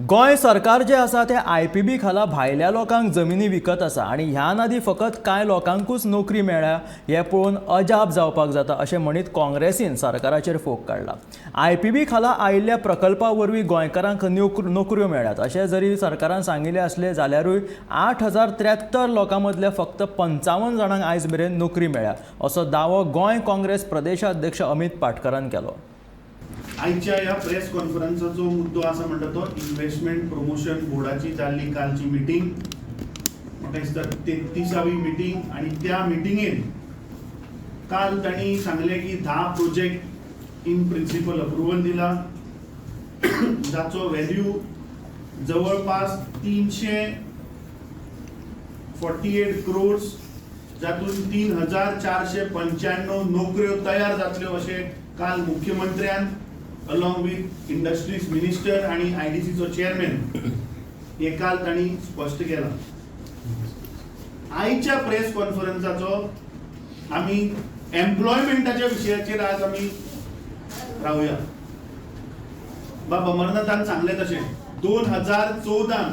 गोय सरकार जे आसा ते IPB खाला भायल्या लोकांक जमिनी विकत आसा आणि ह्या नादी फकत कांय लोकांकूच नोकरी मेळ्ळ्या हे पळोवन अजाप जावपाक जाता अशें म्हणीत काँग्रेसीन सरकाराचेर फोग काडला। IPB खाला आयिल्ल्या प्रकल्पा वरवीं गोंयकारांक नोकऱ्यो मेळ्ळ्यात अशें जरी सरकारान सांगिल्लें असलें जाल्यारूय 8073 लोकां मदल्या फक्त 55 जाणांक आयज मेरेन नोकरी मेळ्ळ्या असो दावो गोंय काँग्रेस प्रदेशाध्यक्ष अमित पाटकरान केलो। आयच्या ह्या प्रेस कॉन्फरन्साचो मुद्दो आसा म्हणटा तो इन्व्हेस्टमेंट प्रमोशन बोर्डाची जाल्ली कालची मिटींग, म्हाका दिसता 33वी मिटींग, आणि त्या मिटींगेन काल तांणी सांगलें की 10 प्रोजेक्ट इन प्रिन्सिपल अप्रुवल दिला, जाचो व्हॅल्यू जवळपास 348 क्रोर्स, जातून 3495 नोकऱ्यो तयार जातल्यो अशें काल मुख्यमंत्र्यान अलॉंग विथ इंडस्ट्रीज मिनिस्टर आणि IDCचो चेअरमॅन हे काल तांणी स्पष्ट केला। आयच्या प्रेस कॉन्फरन्साचो आमी एम्प्लॉयमेंटाच्या विशयाचेर आज आमी रावया। बाब अमरनाथान सांगले तशें 2014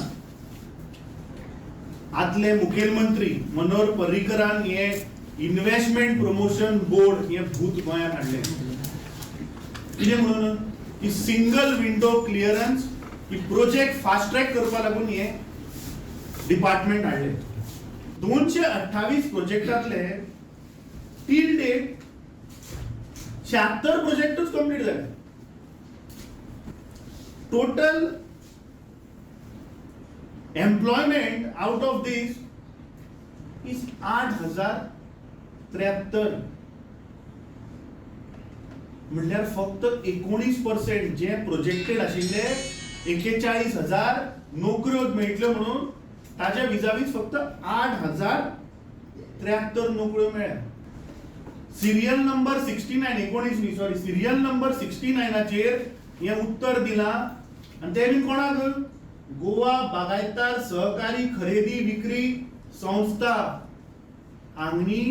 आदले मुखेलमंत्री मनोहर पर्रीकरान हे इन्व्हेस्टमेंट प्रमोशन बोर्ड हे भूत गोंयांत हाडले। कितें म्हणून की सिंगल विंडो क्लियरन्स ही प्रोजेक्ट फास्ट ट्रॅक करपा लागून हे डिपार्टमेंट हाडले। 228 प्रोजेक्टातले टील डेट 76 प्रोजेक्टच कंप्लीट झाले। Total employment out of this is 8073, म्हणल्यार फक्त 19% जे प्रोजेक्टेड आशिल्ले 41,000 नोकऱ्यो मेळटल्यो म्हणून ताच्या विजावीच फक्त 8073 नोकऱ्यो मेळ्ळ्या। सिरियल नंबर 69 सिरियल नंबर 69चेर हे उत्तर दिलां, आणि ते बी कोणाक? गोवा बागायतार सहकारी खरेदी विक्री संस्था हांणी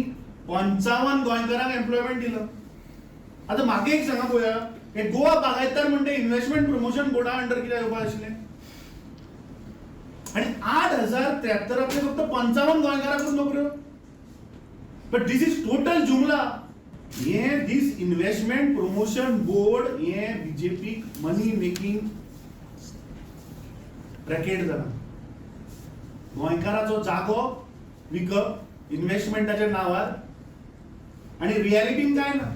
55 गोंयकारांक एम्प्लॉयमेंट दिलं। आता म्हाका एक सांगा पळोवया, हे गोवा बागायतार म्हणजे इन्व्हेस्टमेंट प्रमोशन बोर्डा अंडर कितें येवपा आशिल्लें, आणि 8073 फक्त 55 गोंयकारांकूच नोकऱ्यो। बट दिस इज टोटल जुमला। हे दिस इन्व्हेस्टमेंट प्रमोशन बोर्ड हे BJP मनी मेकिंग रॅकेट जाला। गोंयकाराचो जागो विकप इन्व्हेस्टमेंटाच्या नावार, आणि रियालिटीन काय ना।